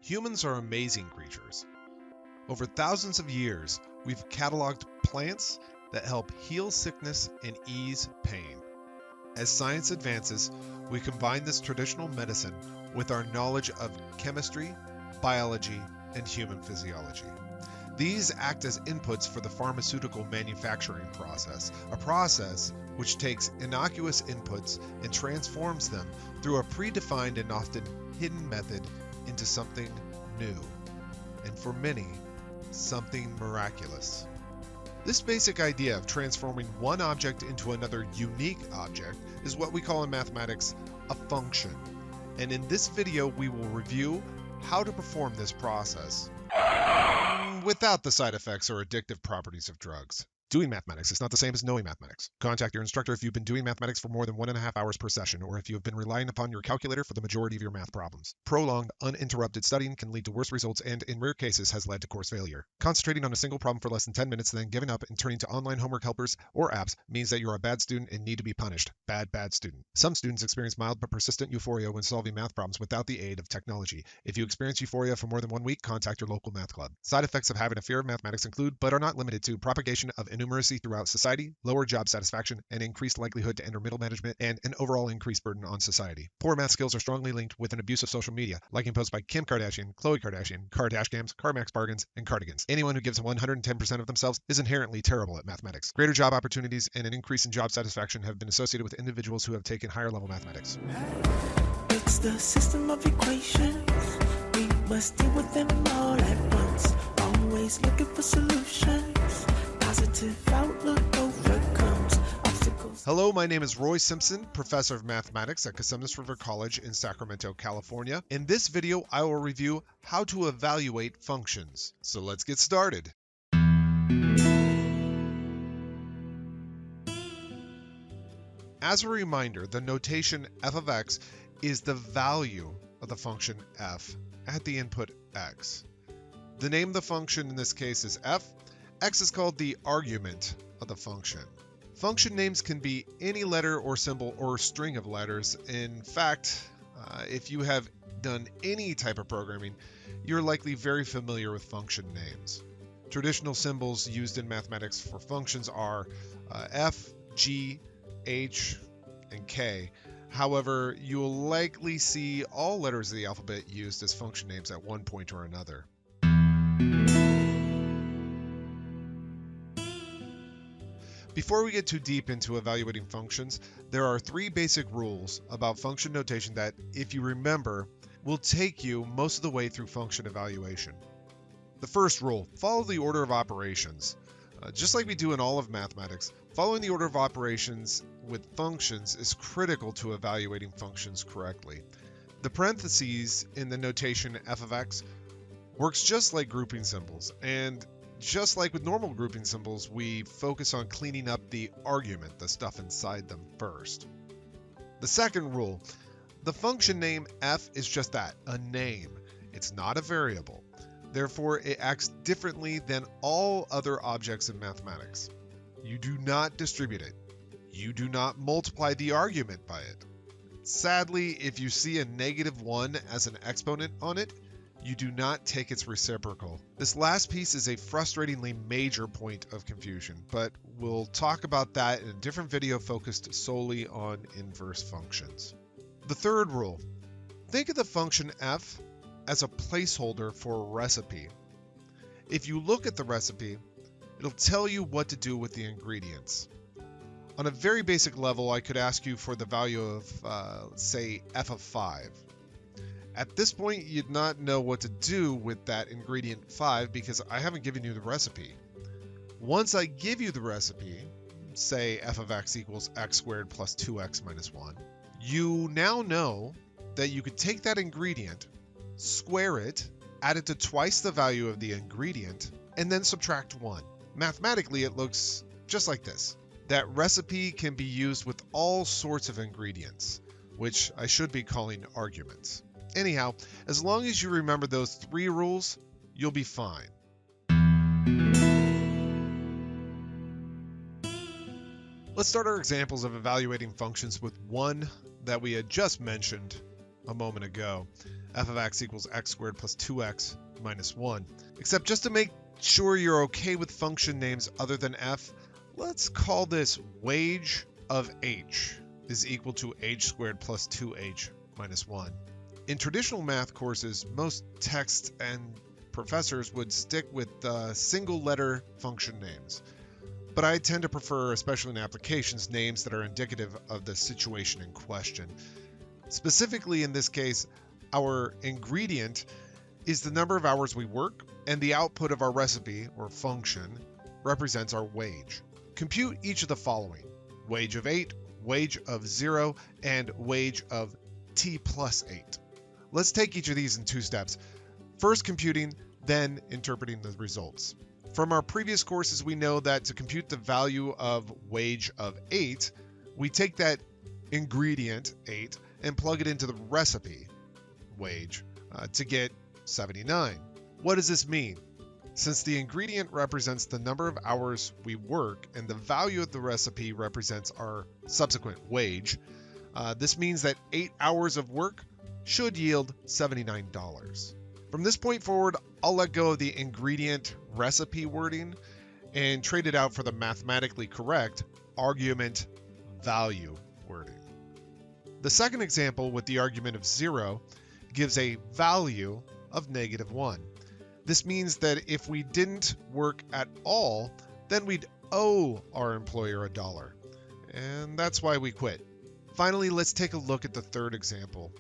Humans are amazing creatures. Over thousands of years, we've cataloged plants that help heal sickness and ease pain. As science advances, we combine this traditional medicine with our knowledge of chemistry, biology, and human physiology. These act as inputs for the pharmaceutical manufacturing process, a process which takes innocuous inputs and transforms them through a predefined and often hidden method into something new, and for many, something miraculous. This basic idea of transforming one object into another unique object is what we call in mathematics a function. And in this video, we will review how to perform this process without the side effects or addictive properties of drugs. Doing mathematics is not the same as knowing mathematics. Contact your instructor if you've been doing mathematics for more than 1.5 hours per session, or if you have been relying upon your calculator for the majority of your math problems. Prolonged, uninterrupted studying can lead to worse results and, in rare cases, has led to course failure. Concentrating on a single problem for less than 10 minutes, then giving up and turning to online homework helpers or apps means that you're a bad student and need to be punished. Bad student. Some students experience mild but persistent euphoria when solving math problems without the aid of technology. If you experience euphoria for more than 1 week, contact your local math club. Side effects of having a fear of mathematics include, but are not limited to, propagation of innumeracy throughout society, lower job satisfaction, and increased likelihood to enter middle management, and an overall increased burden on society. Poor math skills are strongly linked with an abuse of social media, liking posts by Kim Kardashian, Khloe Kardashian, Kardashcams, CarMax bargains, and cardigans. Anyone who gives 110% of themselves is inherently terrible at mathematics. Greater job opportunities and an increase in job satisfaction have been associated with individuals who have taken higher level mathematics. It's the system of equations. We must deal with them all at once. Always looking for solutions. Positive outlook overcomes obstacles. Hello, my name is Roy Simpson, professor of mathematics at Cosumnes River College in Sacramento, California. In this video, I will review how to evaluate functions. So let's get started. As a reminder, the notation f of x is the value of the function f at the input x. The name of the function in this case is f. X is called the argument of the function. Function names can be any letter or symbol or string of letters. In fact, if you have done any type of programming, you're likely very familiar with function names. Traditional symbols used in mathematics for functions are F, G, H, and K. However, you will likely see all letters of the alphabet used as function names at one point or another. Before we get too deep into evaluating functions, there are 3 basic rules about function notation that, if you remember, will take you most of the way through function evaluation. The first rule, follow the order of operations. Just like we do in all of mathematics, following the order of operations with functions is critical to evaluating functions correctly. The parentheses in the notation f of x works just like grouping symbols, and just like with normal grouping symbols, we focus on cleaning up the argument, the stuff inside them, first. The second rule, the function name f is just that, a name. It's not a variable. Therefore, it acts differently than all other objects in mathematics. You do not distribute it. You do not multiply the argument by it. Sadly, if you see a -1 as an exponent on it, you do not take its reciprocal. This last piece is a frustratingly major point of confusion, but we'll talk about that in a different video focused solely on inverse functions. The third rule, think of the function f as a placeholder for a recipe. If you look at the recipe, it'll tell you what to do with the ingredients. On a very basic level, I could ask you for the value of, say, f of 5. At this point, you'd not know what to do with that ingredient 5 because I haven't given you the recipe. Once I give you the recipe, say f of x equals x squared plus 2x minus 1, you now know that you could take that ingredient, square it, add it to twice the value of the ingredient, and then subtract 1. Mathematically, it looks just like this. That recipe can be used with all sorts of ingredients, which I should be calling arguments. Anyhow, as long as you remember those 3 rules, you'll be fine. Let's start our examples of evaluating functions with one that we had just mentioned a moment ago. f of x equals x squared plus 2x minus 1. Except just to make sure you're okay with function names other than f, let's call this wage of h is equal to h squared plus 2h minus 1. In traditional math courses, most texts and professors would stick with single letter function names. But I tend to prefer, especially in applications, names that are indicative of the situation in question. Specifically in this case, our ingredient is the number of hours we work, and the output of our recipe, or function, represents our wage. Compute each of the following: wage of 8, wage of 0, and wage of t plus 8. Let's take each of these in 2 steps. First computing, then interpreting the results. From our previous courses, we know that to compute the value of wage of 8, we take that ingredient, 8, and plug it into the recipe, wage, to get 79. What does this mean? Since the ingredient represents the number of hours we work and the value of the recipe represents our subsequent wage, this means that 8 hours of work should yield $79. From this point forward, I'll let go of the ingredient recipe wording and trade it out for the mathematically correct argument value wording. The second example with the argument of 0 gives a value of -1. This means that if we didn't work at all, then we'd owe our employer $1. And that's why we quit. Finally, let's take a look at the third example.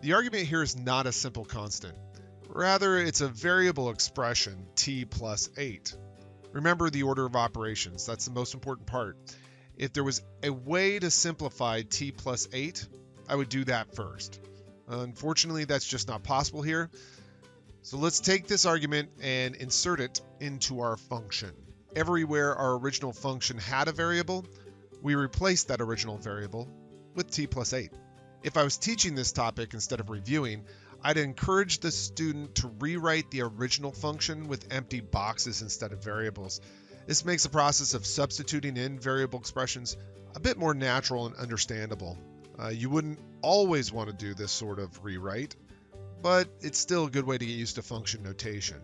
The argument here is not a simple constant. Rather, it's a variable expression, t plus 8. Remember the order of operations. That's the most important part. If there was a way to simplify t plus 8, I would do that first. Unfortunately, that's just not possible here. So let's take this argument and insert it into our function. Everywhere our original function had a variable, we replaced that original variable with t plus 8. If I was teaching this topic instead of reviewing, I'd encourage the student to rewrite the original function with empty boxes instead of variables. This makes the process of substituting in variable expressions a bit more natural and understandable. You wouldn't always want to do this sort of rewrite, but it's still a good way to get used to function notation.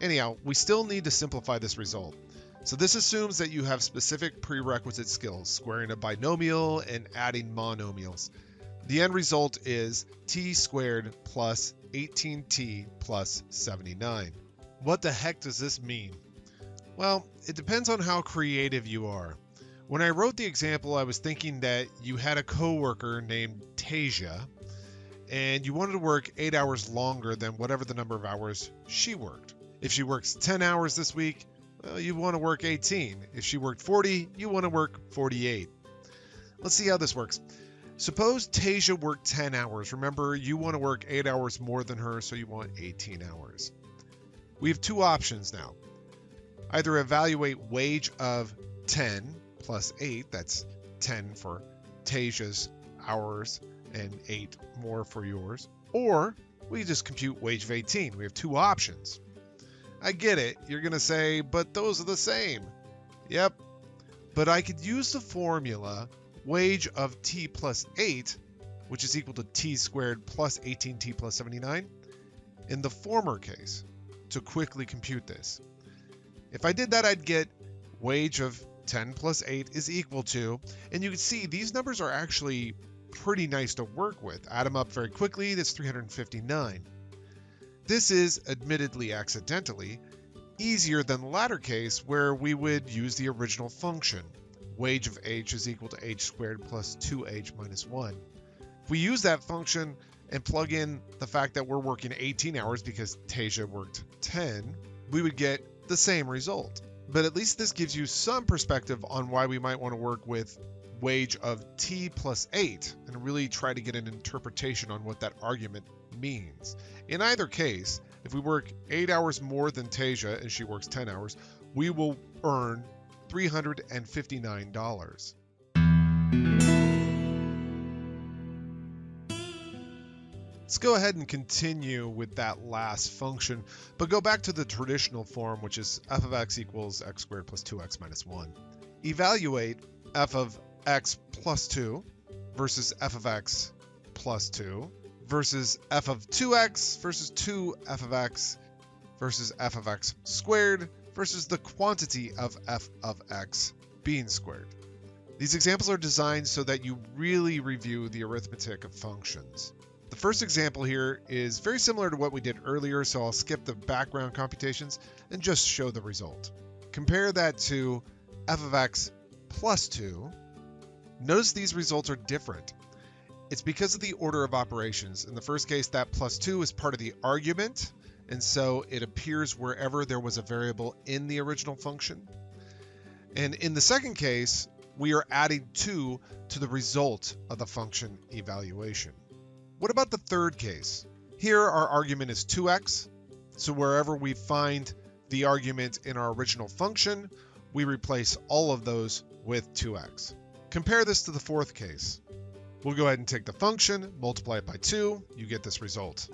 Anyhow, we still need to simplify this result. So this assumes that you have specific prerequisite skills, squaring a binomial and adding monomials. The end result is t squared plus 18t plus 79. What the heck does this mean? Well, it depends on how creative you are. When I wrote the example, I was thinking that you had a coworker named Tasia, and you wanted to work 8 hours longer than whatever the number of hours she worked. If she works 10 hours this week, well, you want to work 18. If she worked 40, you want to work 48. Let's see how this works. Suppose Tasia worked 10 hours. Remember, you want to work 8 hours more than her, so you want 18 hours. We have 2 options now. Either evaluate wage of 10 plus 8, that's 10 for Tasia's hours and 8 more for yours, or we just compute wage of 18. We have 2 options. I get it. You're going to say, but those are the same. Yep. But I could use the formula wage of t plus 8, which is equal to t squared plus 18t plus 79, in the former case, to quickly compute this. If I did that, I'd get wage of 10 plus 8 is equal to, and you can see these numbers are actually pretty nice to work with. Add them up very quickly, that's 359. This is, admittedly accidentally, easier than the latter case where we would use the original function. Wage of h is equal to h squared plus 2h minus 1. If we use that function and plug in the fact that we're working 18 hours because Tasia worked 10, we would get the same result. But at least this gives you some perspective on why we might want to work with wage of t plus 8 and really try to get an interpretation on what that argument means. In either case, if we work 8 hours more than Tasia and she works 10 hours, we will earn $359. Let's go ahead and continue with that last function, but go back to the traditional form, which is f of x equals x squared plus 2x minus 1. Evaluate f of x plus 2 versus f of x plus 2 versus f of 2x versus 2f of x versus f of x squared versus the quantity of f of x being squared. These examples are designed so that you really review the arithmetic of functions. The first example here is very similar to what we did earlier, so I'll skip the background computations and just show the result. Compare that to f of x plus 2. Notice these results are different. It's because of the order of operations. In the first case, that plus 2 is part of the argument, and so it appears wherever there was a variable in the original function. And in the second case, we are adding 2 to the result of the function evaluation. What about the third case? Here our argument is 2x, so wherever we find the argument in our original function, we replace all of those with 2x. Compare this to the fourth case. We'll go ahead and take the function, multiply it by 2, you get this result.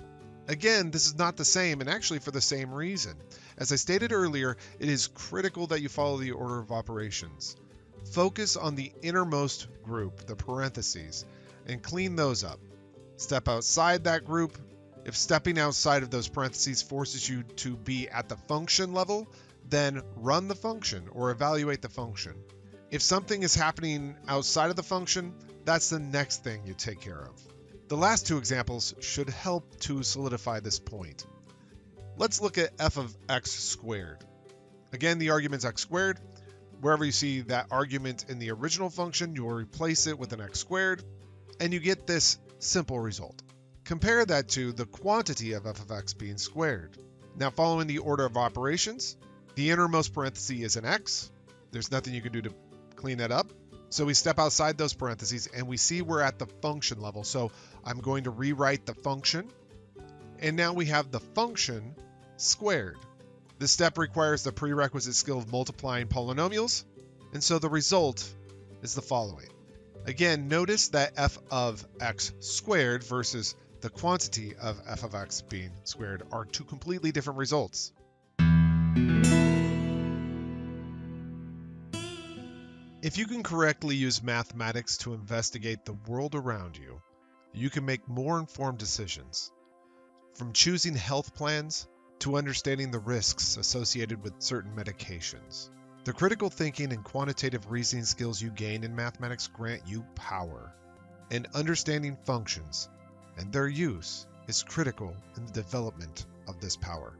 Again, this is not the same, and actually for the same reason. As I stated earlier, it is critical that you follow the order of operations. Focus on the innermost group, the parentheses, and clean those up. Step outside that group. If stepping outside of those parentheses forces you to be at the function level, then run the function or evaluate the function. If something is happening outside of the function, that's the next thing you take care of. The last two examples should help to solidify this point. Let's look at f of x squared. Again, the argument's x squared. Wherever you see that argument in the original function, you will replace it with an x squared, and you get this simple result. Compare that to the quantity of f of x being squared. Now, following the order of operations, the innermost parenthesis is an x. There's nothing you can do to clean that up. So we step outside those parentheses and we see we're at the function level. So I'm going to rewrite the function. And now we have the function squared. This step requires the prerequisite skill of multiplying polynomials. And so the result is the following. Again, notice that f of x squared versus the quantity of f of x being squared are two completely different results. If you can correctly use mathematics to investigate the world around you, you can make more informed decisions. From choosing health plans to understanding the risks associated with certain medications. The critical thinking and quantitative reasoning skills you gain in mathematics grant you power. And understanding functions and their use is critical in the development of this power.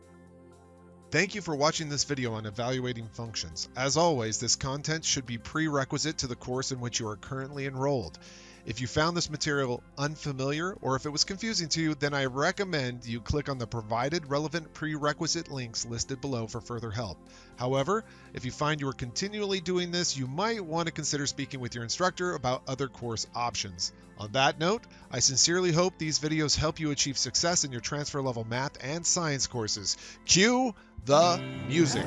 Thank you for watching this video on evaluating functions. As always, this content should be prerequisite to the course in which you are currently enrolled. If you found this material unfamiliar or if it was confusing to you, then I recommend you click on the provided relevant prerequisite links listed below for further help. However, if you find you are continually doing this, you might want to consider speaking with your instructor about other course options. On that note, I sincerely hope these videos help you achieve success in your transfer level math and science courses. Cue the music.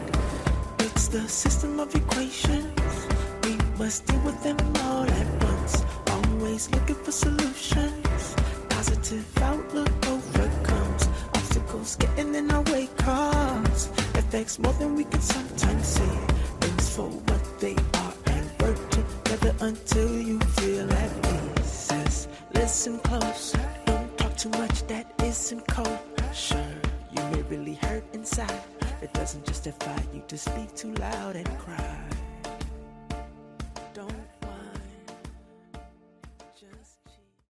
It's the system of equations. We must deal with them all at once. Always looking for solutions. Positive outlook overcomes obstacles getting in our way. Cause affects more than we can sometimes see. Things for what they are and work together until you feel at peace. Says, listen close. Don't talk too much that isn't kosher. You may really hurt inside. It doesn't justify you to speak too loud and cry.